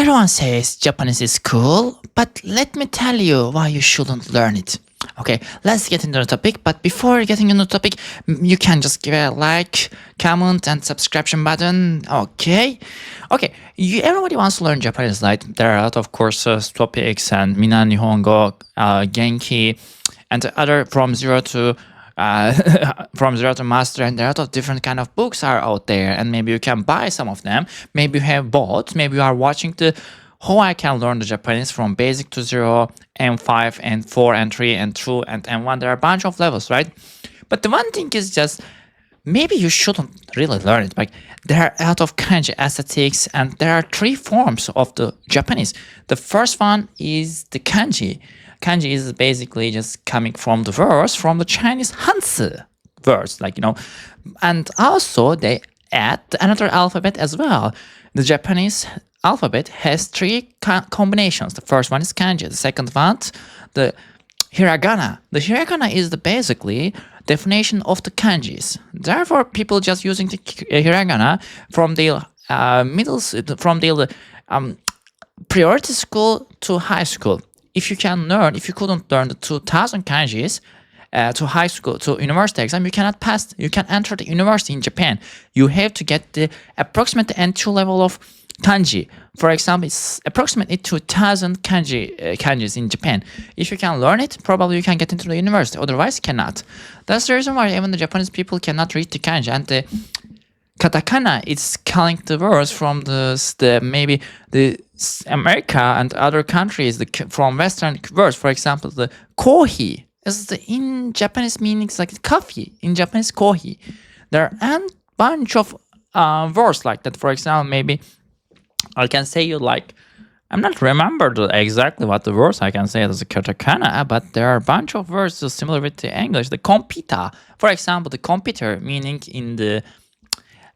Everyone says Japanese is cool, but let me tell you why you shouldn't learn it. Okay, let's get into the topic, but before getting into the topic, you can just give a like, comment, and subscription button. Okay, everybody wants to learn Japanese, right? There are a lot of courses, topics, and Mina Nihongo, Genki, and other from zero to master, and there are a lot of different kind of books are out there, and maybe you can buy some of them. Maybe you have both. Maybe you are watching the how I can learn the Japanese from basic to zero, M5, and 4, and 3, and 2, and M1. There are a bunch of levels, right? But the one thing is just maybe you shouldn't really learn it. Like there are a lot of kanji aesthetics, and there are 3 forms of the Japanese. The first one is the kanji. Kanji is basically just coming from the words from the Chinese Hanzi words, and also they add another alphabet as well. The Japanese alphabet has 3 combinations. The first one is kanji. The second one, the hiragana. The hiragana is the basically definition of the kanjis. Therefore, people just using the hiragana from the priority school to high school. If you couldn't learn the 2000 kanjis to high school, to university exam, you cannot pass. You can enter the university in Japan. You have to get the approximate N2 level of kanji. For example, it's approximately 2000 kanjis in Japan. If you can learn it, probably you can get into the university. Otherwise, cannot. That's the reason why even the Japanese people cannot read the kanji. And the katakana is calling the words from maybe the America and other countries from Western words. For example, the kohi is in Japanese meanings like coffee. In Japanese, kohi. There are a bunch of words like that. For example, maybe I can say I'm not remember exactly what the words I can say as a katakana, but there are a bunch of words similar with the English. The computer, for example, the computer meaning in the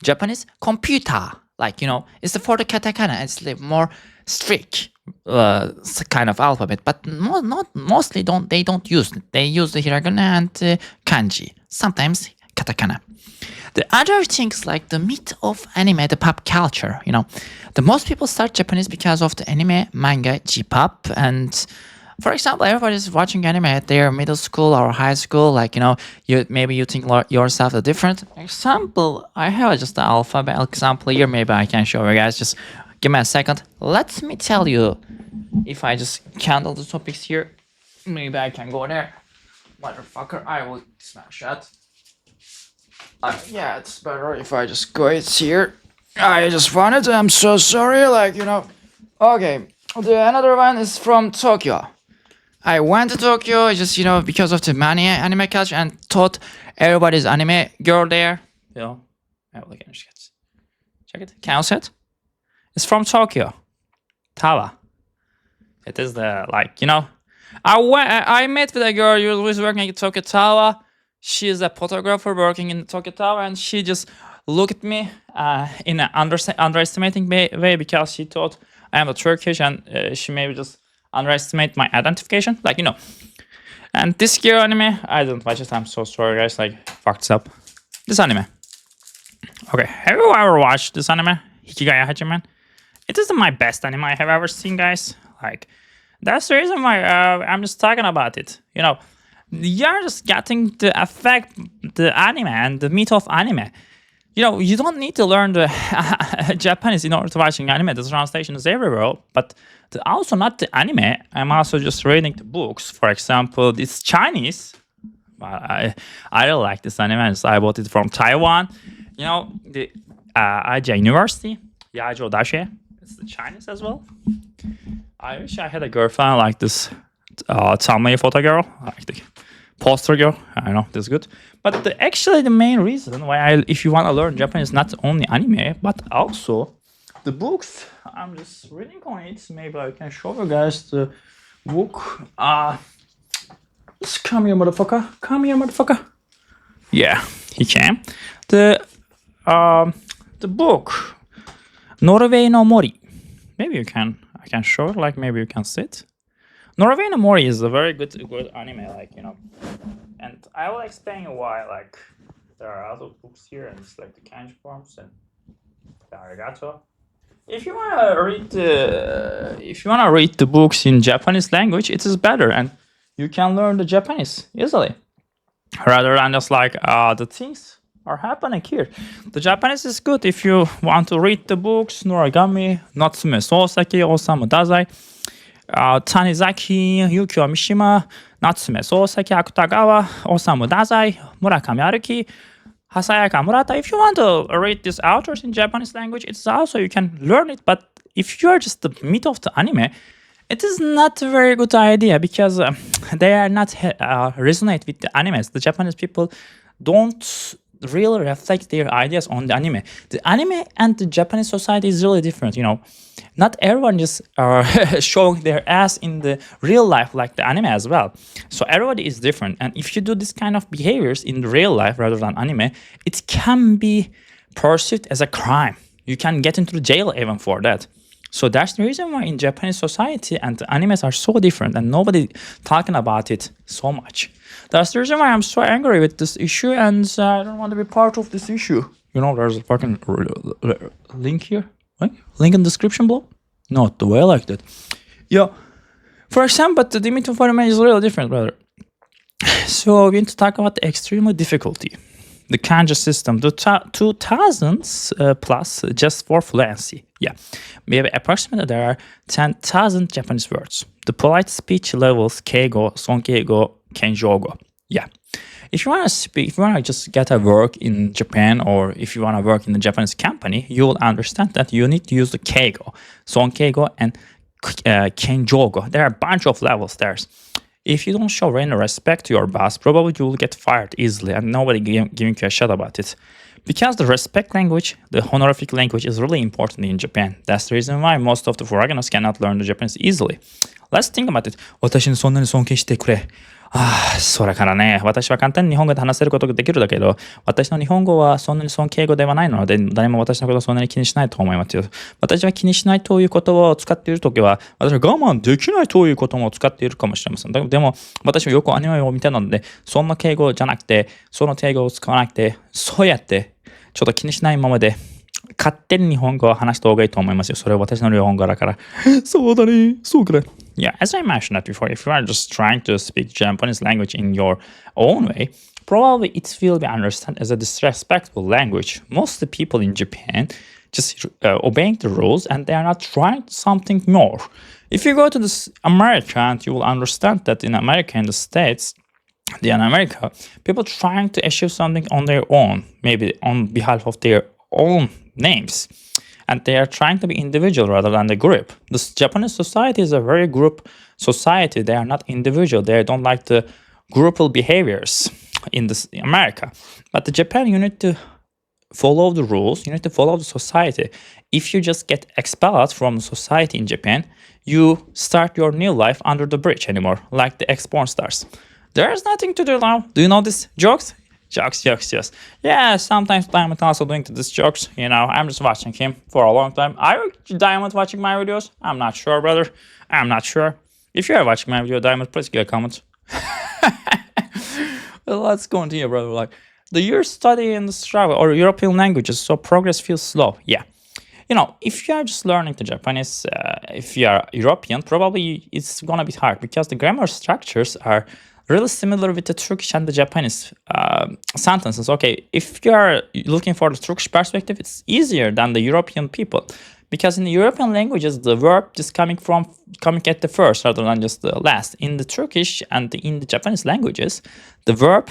Japanese computer, it's for the katakana. It's more strict kind of alphabet, but mostly they don't use it. They use the hiragana and kanji, sometimes katakana. The other things like the myth of anime, the pop culture, the most people start Japanese because of the anime, manga, J-pop, and for example, everybody's watching anime at their middle school or high school. You think yourself a different example. I have just the alphabet example here. Maybe I can show you guys. Just give me a second. Let me tell you. If I just handle the topics here, maybe I can go there. Motherfucker, I will smash that. Yeah, it's better if I just go here. I just wanted. I'm so sorry. Okay. Another one is from Tokyo. I went to Tokyo just because of the anime culture and thought everybody's anime girl there. Check it. Can you see it? It's from Tokyo. Tawa. It is I met with a girl who was working at Tokyo Tower. She is a photographer working in Tokyo Tower, and she just looked at me in an underestimating way because she thought I am a Turkish, and she maybe just underestimate my identification, And this girl anime, I don't watch it. I'm so sorry, guys. Fucked up. This anime. Okay, have you ever watched this anime, Hikigaya Hachiman? It is my best anime I have ever seen, guys. That's the reason why I'm just talking about it. You're just getting the effect, the anime and the myth of anime. You don't need to learn the Japanese in order to watching anime. The translation is everywhere, but also not the anime. I'm also just reading the books. For example, this Chinese. I really like this anime. I bought it from Taiwan. The Aja University, Yaijo Dashi. It's the Chinese as well. I wish I had a girlfriend like this Tamei photo girl, like the poster girl. I know this is good. But actually the main reason why if you want to learn Japanese, not only anime, but also the books. I'm just reading on it. Maybe I can show you guys the book. Just come here, motherfucker. Come here, motherfucker. Yeah, he came. The book, Norway no Mori. Maybe I can show it, maybe you can sit. Norway no Mori is a very good anime, and I will explain you why, there are other books here, and it's the kanji forms and the arigato. If you wanna read the books in Japanese language, it is better, and you can learn the Japanese easily, rather than just like the things are happening here. The Japanese is good if you want to read the books. Noragami, Natsume Soseki, Osamu Dazai, Tanizaki, Yukio Mishima, Natsume Soseki, Akutagawa, Osamu Dazai, Murakami Haruki, Hasayaka Murata. If you want to read these authors in Japanese language, it's also you can learn it. But if you are just the meat of the anime, it is not a very good idea because they are not resonate with the animes. The Japanese people don't really reflect their ideas on the anime. The anime and the Japanese society is really different. Not everyone just showing their ass in the real life like the anime as well. So everybody is different, and if you do this kind of behaviors in real life rather than anime, it can be perceived as a crime. You can get into jail even for that. So that's the reason why in Japanese society and the animes are so different, and nobody talking about it so much. That's the reason why I'm so angry with this issue, and I don't want to be part of this issue. There's a fucking link here. What? Link in the description below? Not the way I like that. Yeah. For example, the limit of anime is really different, brother. So we need to talk about the extremely difficulty. The kanji system, the 2000s plus just for fluency. Yeah, maybe approximately there are 10,000 Japanese words. The polite speech levels keigo, sonkeigo, kenjogo. Yeah, if you want to just get a work in Japan, or if you want to work in a Japanese company, you will understand that you need to use the keigo, sonkeigo, and kenjogo. There are a bunch of levels there. If you don't show any respect to your boss, probably you will get fired easily, and nobody giving you a shit about it. Because the respect language, the honorific language, is really important in Japan. That's the reason why most of the foreigners cannot learn the Japanese easily. Let's think about it. 私にそんなに尊敬してくれ。それからね、私は簡単に日本語で話せることができるだけど、私の日本語はそんなに尊敬語ではないので、誰も私のことをそんなに気にしないと思いますよ。私は気にしないという言葉を使っているときは、私は我慢できないという言葉を使っているかもしれません。でも、私はよくアニメを見たので、そんな敬語じゃなくて、その敬語を使わなくて、そうやって、ちょっと気にしないままで、勝手に日本語を話した方がいいと思いますよ。それは私の日本語だから。そうだね。そうくらい。Yeah, as I mentioned that before, if you are just trying to speak Japanese language in your own way, probably it will be understood as a disrespectful language. Most of the people in Japan just obeying the rules, and they are not trying something more. If you go to this America, you will understand that in America, in the States, in America, people trying to achieve something on their own, maybe on behalf of their own names. And they are trying to be individual rather than the group. The Japanese society is a very group society. They are not individual. They don't like the groupal behaviors in America. But the Japan, you need to follow the rules. You need to follow the society. If you just get expelled from society in Japan, you start your new life under the bridge anymore, like the ex-porn stars. There's nothing to do now. Do you know these jokes? Jokes. Yeah, sometimes Diamond also doing these jokes. I'm just watching him for a long time. Are you Diamond watching my videos? I'm not sure, brother. I'm not sure. If you are watching my video, Diamond, please give a comment. Well, let's continue, brother. Like, the years study in the struggle or European languages, so progress feels slow. Yeah. If you are just learning the Japanese, if you are European, probably it's gonna be hard because the grammar structures are really similar with the Turkish and the Japanese sentences. Okay, if you are looking for the Turkish perspective, it's easier than the European people. Because in the European languages, the verb is coming at the first rather than just the last. In the Turkish and in the Japanese languages, the verb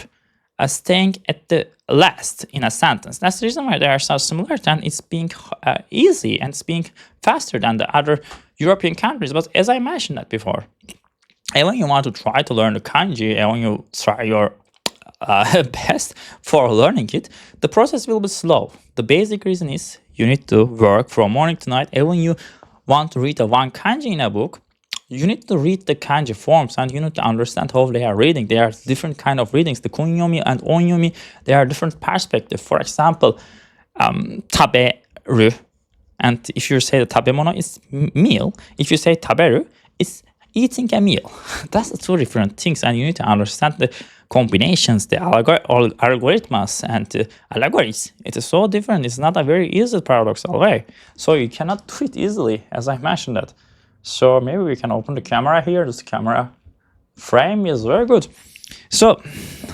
is staying at the last in a sentence. That's the reason why they are so similar, and it's being easy and it's being faster than the other European countries. But as I mentioned that before, and when you want to try to learn the kanji, and when you try your best for learning it, the process will be slow. The basic reason is you need to work from morning to night. And when you want to read one kanji in a book, you need to read the kanji forms, and you need to understand how they are reading. There are different kind of readings. The kunyomi and onyomi, they are different perspectives. For example, taberu, and if you say the tabemono, it's meal. If you say taberu, it's eating a meal. That's the two different things, and you need to understand the combinations, the algorithms, and the allegories. It is so different. It's not a very easy paradoxical way. So you cannot do it easily, as I mentioned that. So maybe we can open the camera here. This camera frame is very good. So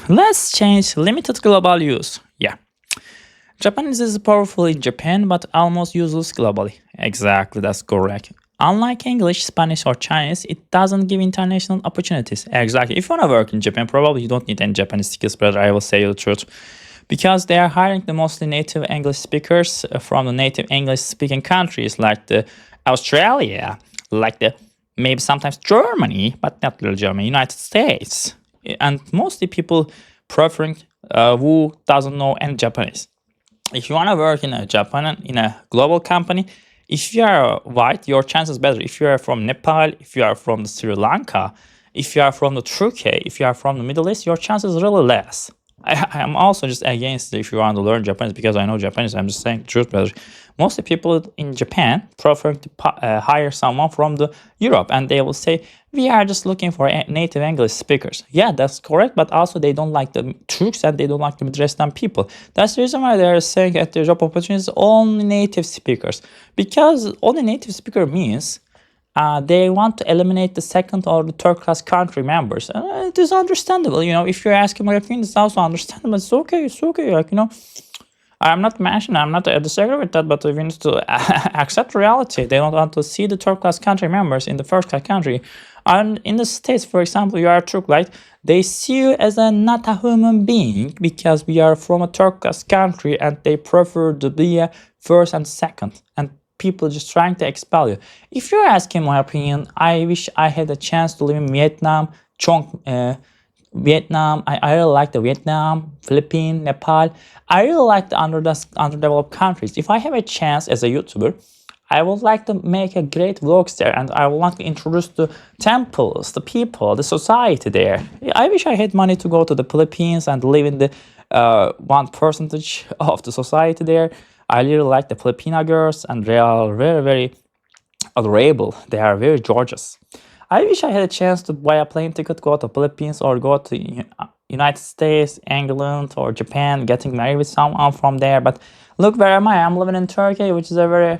let's change limited global use. Yeah. Japanese is powerful in Japan, but almost useless globally. Exactly, that's correct. Unlike English, Spanish, or Chinese, it doesn't give international opportunities. Exactly. If you want to work in Japan, probably you don't need any Japanese skills, brother. I will say you the truth. Because they are hiring the mostly native English speakers from the native English speaking countries like the Australia, like the maybe sometimes Germany, but not really Germany, United States. And mostly people preferring who doesn't know any Japanese. If you want to work in a global company, if you are white, your chances better. If you are from Nepal, if you are from Sri Lanka, if you are from the Turkey, if you are from the Middle East, your chances really less. I am also just against if you want to learn Japanese because I know Japanese. I'm just saying the truth, brother. Most people in Japan prefer to hire someone from the Europe, and they will say we are just looking for native English speakers. Yeah, that's correct, but also they don't like the Turks and they don't like the Middle people. That's the reason why they are saying at their job opportunities only native speakers, because only native speaker means they want to eliminate the second or the third class country members. It is understandable, you know. If you're asking my opinion, it's also understandable. It's okay, like, you know. I'm not disagree with that, but we need to accept reality. They don't want to see the third class country members in the first class country. And in the States, for example, you are a Turk, right? They see you as not a human being because we are from a third class country and they prefer to be a first and second. And people just trying to expel you. If you're asking my opinion, I wish I had a chance to live in Vietnam, Vietnam. I really like the Vietnam, Philippines, Nepal. I really like the underdeveloped countries. If I have a chance as a YouTuber, I would like to make a great vlogs there, and I would like to introduce the temples, the people, the society there. I wish I had money to go to the Philippines and live in the 1% of the society there. I really like the Filipino girls, and they are very, very adorable. They are very gorgeous. I wish I had a chance to buy a plane ticket, go to Philippines or go to United States, England, or Japan, getting married with someone from there. But look, where am I? I'm living in Turkey, which is a very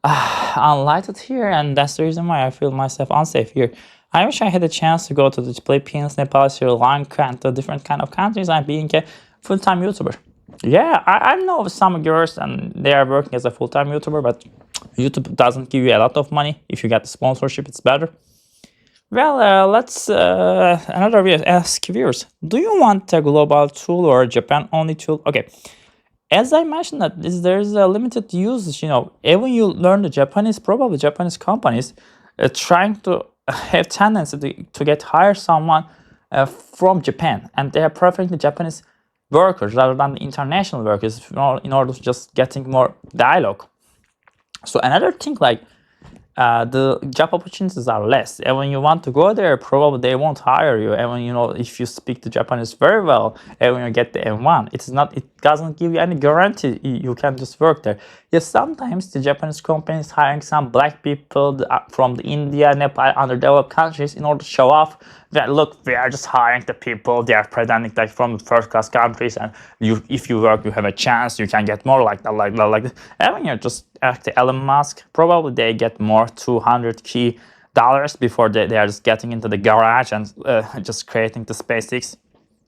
unlighted here, and that's the reason why I feel myself unsafe here. I wish I had a chance to go to the Philippines, Nepal, Sri Lanka, and to different kind of countries and being a full-time YouTuber. Yeah, I know some girls and they are working as a full-time YouTuber, but YouTube doesn't give you a lot of money. If you get the sponsorship, it's better. Well, let's another way ask viewers. Do you want a global tool or a Japan-only tool? Okay, as I mentioned that there's a limited usage. You know, even you learn the Japanese, probably Japanese companies trying to have tendency to get hire someone from Japan, and they are preferring the Japanese workers rather than the international workers, you know, in order to just getting more dialogue. So another thing like the job opportunities are less, and when you want to go there, probably they won't hire you. And when you know if you speak the Japanese very well, and when you get the M1, it doesn't give you any guarantee you can just work there. Yes, sometimes the Japanese companies hiring some black people from the India, Nepal, underdeveloped countries in order to show off that look, we are just hiring the people. They are pretending like from first class countries, and if you work, you have a chance. You can get more like that, like that. And when you just ask Elon Musk, probably they get more $200K before they are just getting into the garage and just creating the SpaceX.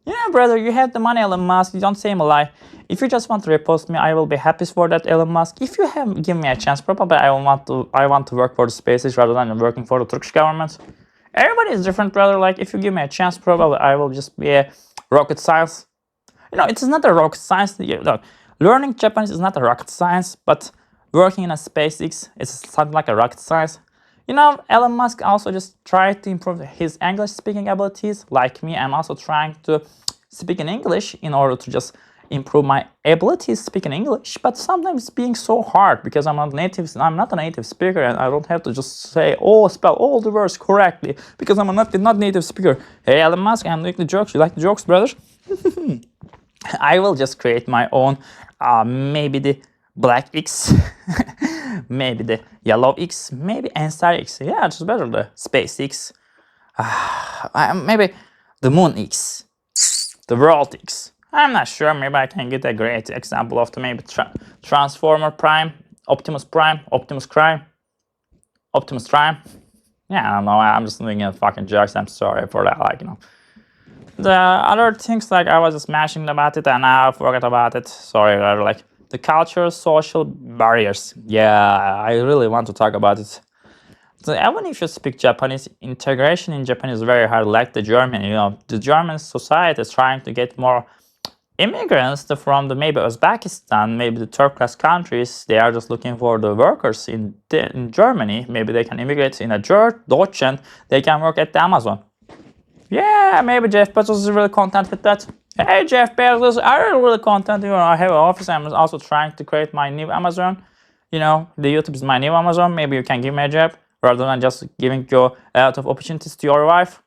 Yeah, brother, you have the money, Elon Musk. You don't say him a lie. If you just want to repost me, I will be happy for that, Elon Musk. If you have given me a chance, probably I want to work for the SpaceX rather than working for the Turkish government. Everybody is different, brother. Like if you give me a chance, probably I will just be a rocket science. You know, it's not a rocket science. Look, learning Japanese is not a rocket science, but working in a SpaceX is something like a rocket science. You know, Elon Musk also just tried to improve his English speaking abilities. Like me, I'm also trying to speak in English in order to just improve my abilities speaking English. But sometimes it's being so hard because I'm not a native speaker, and I don't have to just spell all the words correctly because I'm not native speaker. Hey, Elon Musk, I'm doing the jokes. You like the jokes, brother? I will just create my own, maybe the black X, maybe the yellow X, maybe Ensari X. Yeah, it's better, the SpaceX. Maybe the Moon X, the World X. I'm not sure. Maybe I can get a great example of the maybe Transformer Prime, Optimus Prime, Optimus Prime, Optimus Prime. Yeah, I don't know. I'm just thinking of fucking jokes. I'm sorry for that. Like, the other things, like I was just mashing about it and now I forgot about it. Sorry, like the cultural, social barriers. Yeah, I really want to talk about it. So even if you speak Japanese, integration in Japan is very hard, like the German. The German society is trying to get more immigrants from the maybe Uzbekistan, maybe the third class countries. They are just looking for the workers in Germany. Maybe they can immigrate in a Deutschland. They can work at the Amazon. Yeah, maybe Jeff Bezos is really content with that. Hey, Jeff Bezos, are you really content? I have an office. I'm also trying to create my new Amazon. The YouTube is my new Amazon. Maybe you can give me a job rather than just giving you a lot of opportunities to your wife.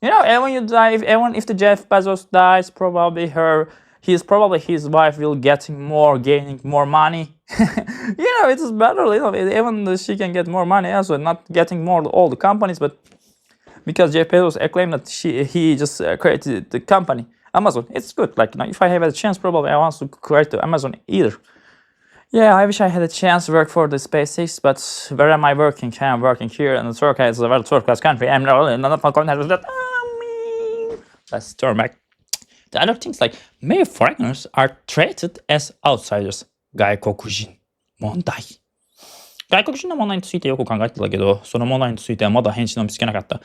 And when you die, if the Jeff Bezos dies, probably his wife will gaining more money. It is better. Even she can get more money also, not getting more all the companies, but because Jeff Bezos claimed that he just created the company Amazon. It's good. Like, if I have a chance, probably I want to create the Amazon either. Yeah, I wish I had a chance to work for the SpaceX, but where am I working? I'm working here in Turkey. It's a very third-class country. I'm not content with that. Let's turn back. The other things, like many foreigners are treated as outsiders. 外国人問題。外国人の問題についてよく考えてたけど、その問題についてはまだ返信の見つけなかった。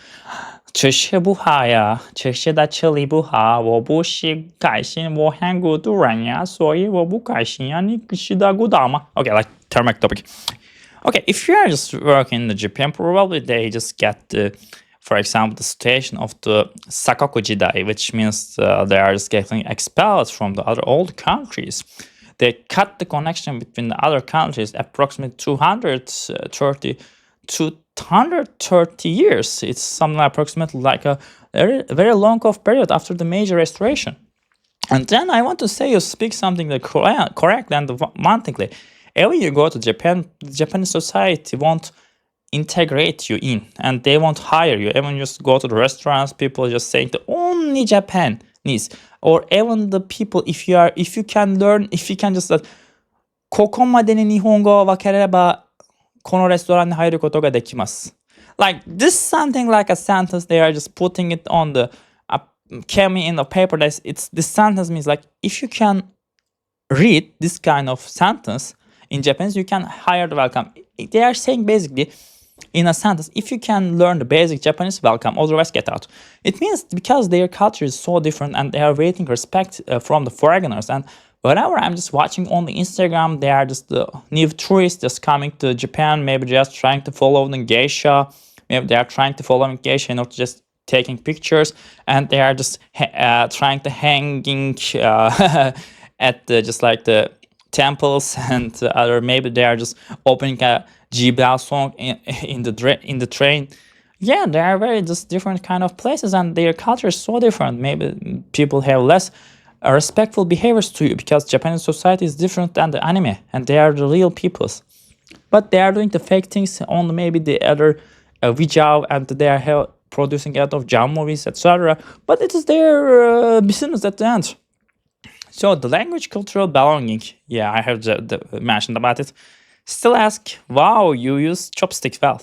这些不好呀，这些在这里不好，我不是开心，我很孤独人呀，所以我不开心呀，你是的孤岛吗 ？Okay, like turn back topic. Okay, if you are just working in Japan, probably they just get for example, the situation of the Sakaku Jidai, which means they are just getting expelled from the other old countries. They cut the connection between the other countries approximately 230 years. It's something approximately like a very, very long of period after the major restoration. And then I want to say you speak something that correct and one thing. When you go to Japan, the Japanese society won't integrate you in and they won't hire you. Even you just go to the restaurants, people just saying the only Japanese, or even the people, if you can just ここまでに日本語を分かれればこのレストランに入ることができます。Like this something like a sentence, they are just putting it on the came in the paper. This sentence means like if you can read this kind of sentence in Japanese, you can hire the welcome. They are saying basically in a sentence, if you can learn the basic Japanese, welcome, otherwise get out. It means because their culture is so different and they are waiting respect from the foreigners. And whenever I'm just watching on the Instagram, they are just the new tourists just coming to Japan, maybe just trying to follow the geisha. Maybe they are trying to follow geisha, not just taking pictures. And they are just trying to hanging at just like the temples and other. Maybe they are just opening a G-Bell song in the train. Yeah, they are very just different kind of places and their culture is so different. Maybe people have less respectful behaviors to you because Japanese society is different than the anime and they are the real peoples. But they are doing the fake things on maybe the other Vijao and they are producing a lot of jam movies, etc. But it is their business at the end. So the language cultural belonging, yeah, I have mentioned about it. Still ask, wow, you use chopsticks well.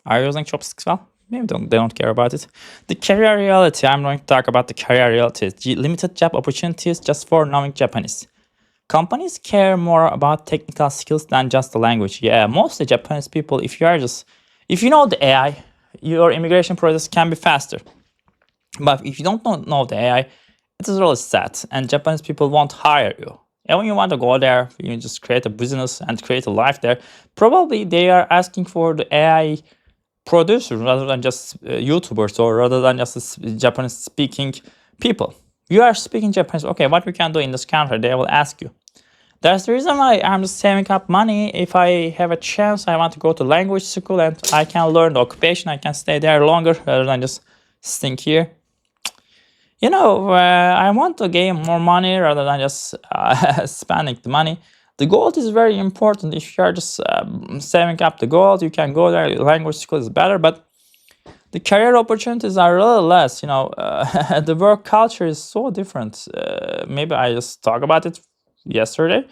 Are you using chopsticks well? Maybe they don't care about it. The career reality, I'm going to talk about the career reality. Limited job opportunities just for knowing Japanese. Companies care more about technical skills than just the language. Yeah, mostly Japanese people, if you know the AI, your immigration process can be faster. But if you don't know the AI, it is really sad and Japanese people won't hire you. And when you want to go there, you just create a business and create a life there. Probably they are asking for the AI producers rather than just YouTubers or rather than just Japanese speaking people. You are speaking Japanese. Okay, what we can do in this country? They will ask you. That's the reason why I'm just saving up money. If I have a chance, I want to go to language school and I can learn the occupation. I can stay there longer rather than just staying here. I want to gain more money rather than just spending the money. The gold is very important. If you're just saving up the gold, you can go there. Language school is better, but The career opportunities are really less. The work culture is so different. Maybe I just talked about it yesterday.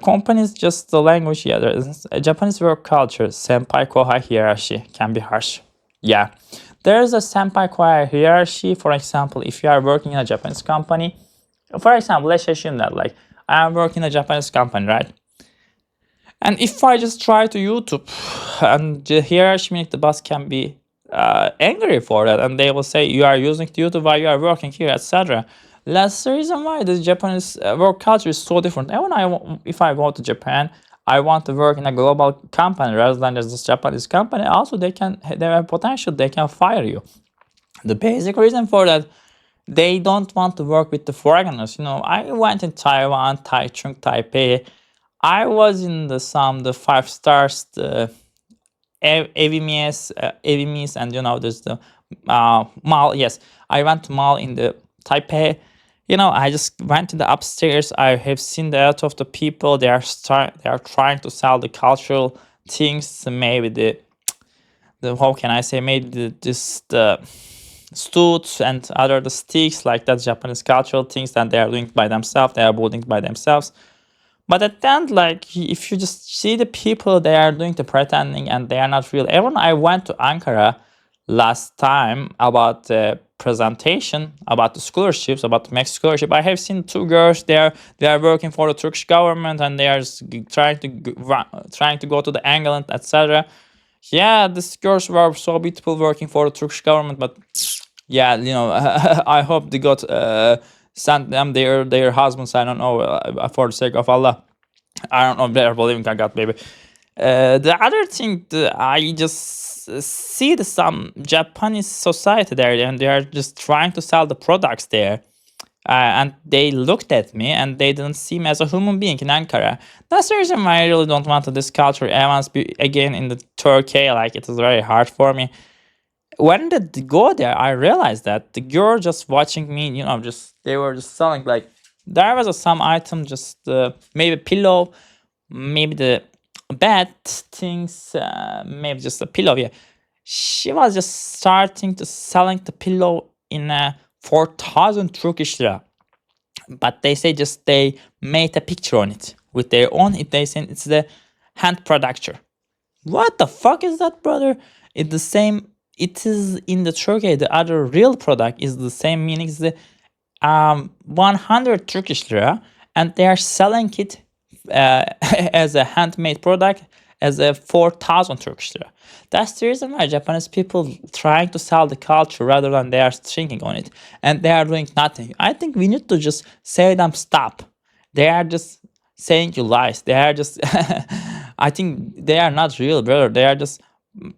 Companies just the language. Yeah, there is a Japanese work culture. Senpai kohai hierarchy can be harsh. Yeah, there is a senpai kohai hierarchy. For example, if you are working in a Japanese company, for example, let's assume that like I am working in a Japanese company, right? And if I just try to YouTube, and the hierarchy meaning the boss can be angry for that, and they will say you are using the YouTube while you are working here, etc. That's the reason why the Japanese work culture is so different. And if I go to Japan, I want to work in a global company rather than just this Japanese company. Also, they have potential. They can fire you. The basic reason for that, they don't want to work with the foreigners. I went in Taiwan, Taichung, Taipei. I was in the 5 stars, the AVMS, and there's the mall. Yes, I went to mall in the Taipei. I just went to the upstairs. I have seen the lot of the people. They are trying to sell the cultural things. Maybe the how can I say, maybe the stoots and other the sticks, like that Japanese cultural things that they are doing by themselves. They are building by themselves. But at the end, like, if you just see the people, they are doing the pretending and they are not real. Even I went to Ankara last time about the presentation, about the scholarships, about the next scholarship. I have seen 2 girls there. They are working for the Turkish government and they are trying to go to the England, etc. Yeah, these girls were so beautiful working for the Turkish government, but yeah, I hope they got sent them their husbands. I don't know, for the sake of Allah. I don't know if they're believing in God, maybe. The other thing that I just see some Japanese society there, and they are just trying to sell the products there. And they looked at me and they didn't see me as a human being in Ankara. That's the reason why I really don't want this culture. I want to be again in the Turkey. Like, it is very hard for me. When did they go there, I realized that the girl just watching me, they were just selling, like, there was some item, just maybe pillow, maybe the bed things, maybe just a pillow. Yeah, she was just starting to selling the pillow in 4,000 Turkish lira. But they say just they made a picture on it with their own. They say it's the hand production. What the fuck is that, brother? It's the same. It is in the Turkey. The other real product is the same, meaning the 100 Turkish lira, and they are selling it as a handmade product as a 4,000 Turkish lira. That's the reason why Japanese people trying to sell the culture rather than they are thinking on it, and they are doing nothing. I think we need to just say them stop. They are just saying you lies. They are just I think they are not real, brother. They are just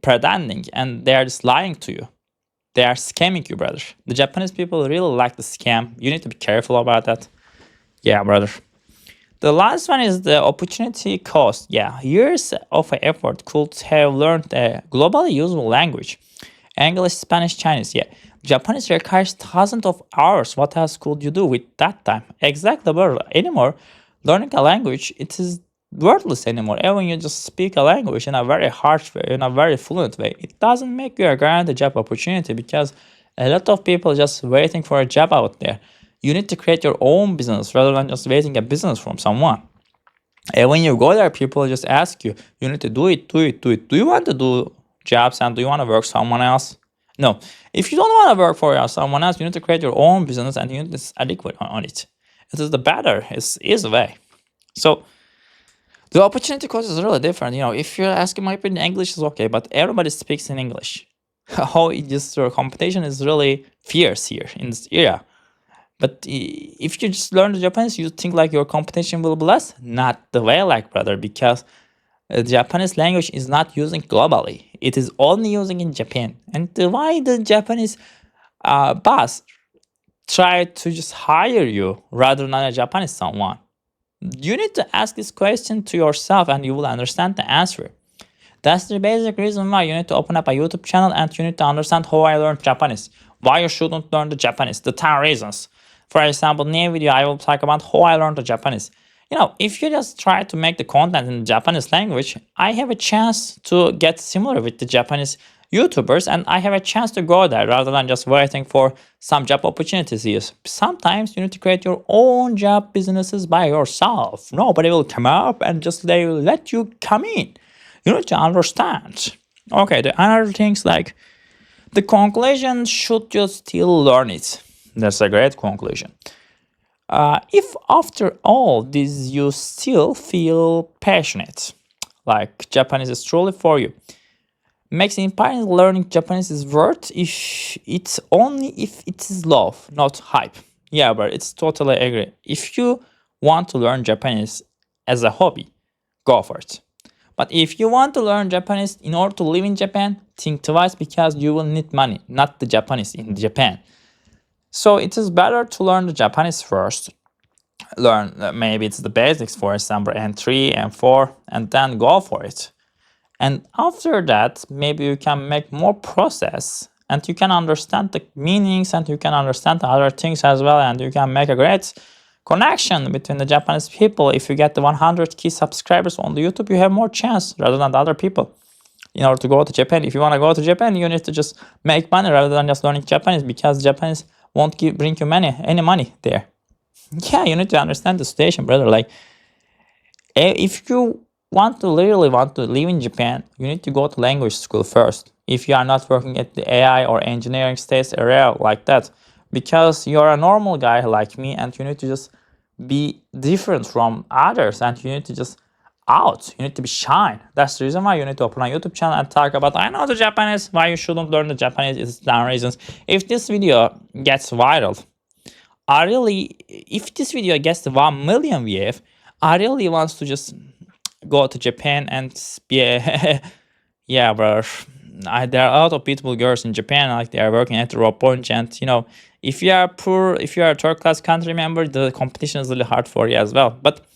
pretending and they are just lying to you. They are scamming you, brother. The Japanese people really like the scam. You need to be careful about that. Yeah, brother. The last one is the opportunity cost. Yeah, years of effort could have learned a globally usable language. English, Spanish, Chinese. Yeah, Japanese requires thousands of hours. What else could you do with that time? Exactly, brother. Anymore, learning a language, it is worthless anymore. Even you just speak a language in a very harsh way, in a very fluent way, it doesn't make you a guaranteed job opportunity because a lot of people just waiting for a job out there. You need to create your own business rather than just waiting a business from someone. And when you go there, people just ask you, you need to do it. Do you want to do jobs and do you want to work someone else? No. If you don't want to work for someone else, you need to create your own business and you need to adequate on it. It is the better, it's easy way. So the opportunity cost is really different. If you're asking my opinion, English is okay, but everybody speaks in English. How your competition is really fierce here in this era. But if you just learn the Japanese, you think like your competition will be less? Not the way, like, brother, because the Japanese language is not using globally. It is only using in Japan. And why the Japanese boss try to just hire you rather than a Japanese someone? You need to ask this question to yourself and you will understand the answer. That's the basic reason why you need to open up a YouTube channel and you need to understand how I learned Japanese. Why you shouldn't learn the Japanese. The 10 reasons. For example, in a video, I will talk about how I learned the Japanese. If you just try to make the content in the Japanese language, I have a chance to get similar with the Japanese YouTubers, and I have a chance to go there rather than just waiting for some job opportunities here. Sometimes you need to create your own job businesses by yourself. Nobody will come up and just they will let you come in. You need to understand. Okay, the other things like the conclusion should you still learn it. That's a great conclusion. If after all this you still feel passionate, like Japanese is truly for you, makes inspiring learning Japanese is worth if it is love, not hype. Yeah, but it's totally agree. If you want to learn Japanese as a hobby, go for it. But if you want to learn Japanese in order to live in Japan, think twice because you will need money, not the Japanese in Japan. So it is better to learn the Japanese first. Learn maybe it's the basics, for example, N3 and 4, and then go for it. And after that, maybe you can make more process and you can understand the meanings and you can understand the other things as well. And you can make a great connection between the Japanese people. If you get the 100K subscribers on the YouTube, you have more chance rather than the other people. In order to go to Japan, if you want to go to Japan, you need to just make money rather than just learning Japanese, because Japanese won't bring you any money there. Yeah, you need to understand the situation, brother. Like, if you really want to live in Japan, you need to go to language school first. If you are not working at the AI or engineering stage area like that, because you're a normal guy like me, and you need to just be different from others, and you need to just you need to be shine. That's the reason why you need to open a YouTube channel and talk about, I know the Japanese, why you shouldn't learn the Japanese is down reasons. If this video gets viral, if this video gets 1 million views, I really want to just go to Japan and be a yeah, bro. There are a lot of beautiful girls in Japan, like they are working at the raw point, and if you are poor, if you are a third class country member, the competition is really hard for you as well. But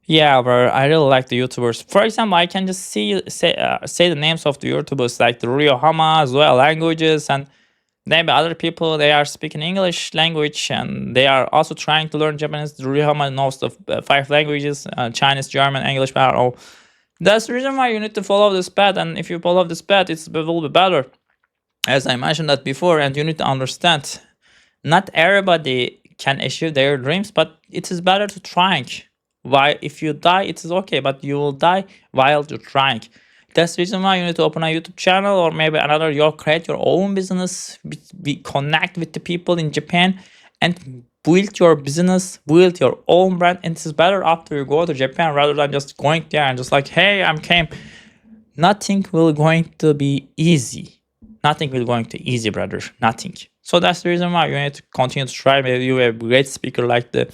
yeah, bro, I really like the YouTubers. For example, I can just say the names of the YouTubers like the Ryohama, Zoya Languages, and maybe other people, they are speaking English language and they are also trying to learn Japanese. The Ryohama knows the 5 languages, Chinese, German, English, all. That's the reason why you need to follow this path, and if you follow this path, it will be better. As I mentioned that before, and you need to understand, not everybody can achieve their dreams, but it is better to trying. Why? If you die, it is okay, but you will die while you're trying. That's the reason why you need to open a YouTube channel or maybe create your own business, connect with the people in Japan and build your business, build your own brand. And it's better after you go to Japan rather than just going there and just like, hey, came. Nothing will going to be easy. Nothing will going to be easy, brother. Nothing. So that's the reason why you need to continue to try. Maybe you are a great speaker like there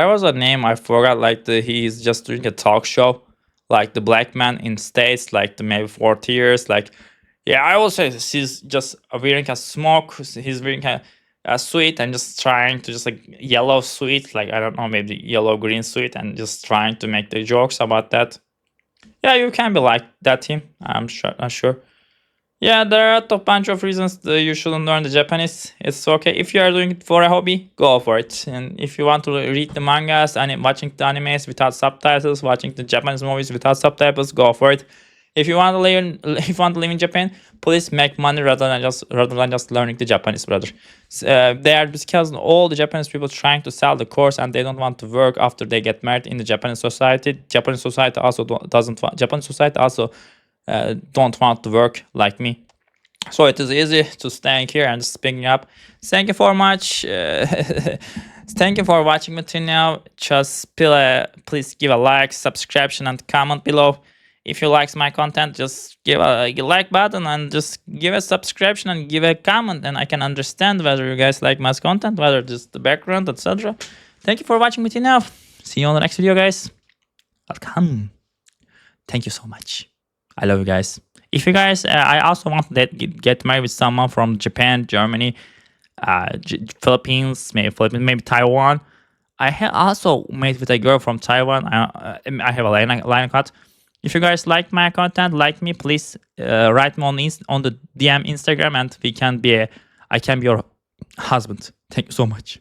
was a name I forgot, like he's just doing a talk show, like the black man in States, like maybe 40 years, like, yeah, I will say he's just wearing a smoke, he's wearing a suit and just trying to just like yellow suit, like, I don't know, maybe yellow green suit, and just trying to make the jokes about that. Yeah, you can be like that him, I'm sure. Yeah, there are a bunch of reasons that you shouldn't learn the Japanese. It's okay. If you are doing it for a hobby, go for it. And if you want to read the mangas and watching the animes without subtitles, watching the Japanese movies without subtitles, go for it. If you want to live in Japan, please make money rather than just learning the Japanese, brother. They are, because all the Japanese people trying to sell the course and they don't want to work after they get married in the Japanese society. Japanese society also don't want to work like me. So it is easy to staying here and speaking up. Thank you for much. Thank you for watching me till now. Just please give a like, subscription, and comment below. If you like my content, just give a like button and just give a subscription and give a comment, and I can understand whether you guys like my content, whether just the background, etc. Thank you for watching me till now. See you on the next video, guys. Welcome. Thank you so much. I love you guys. If you guys, I also want to get married with someone from Japan, Germany, Philippines, maybe Taiwan. I have also met with a girl from Taiwan. I have a line cut. If you guys like my content, like me, please write me on the DM Instagram, and I can be your husband. Thank you so much.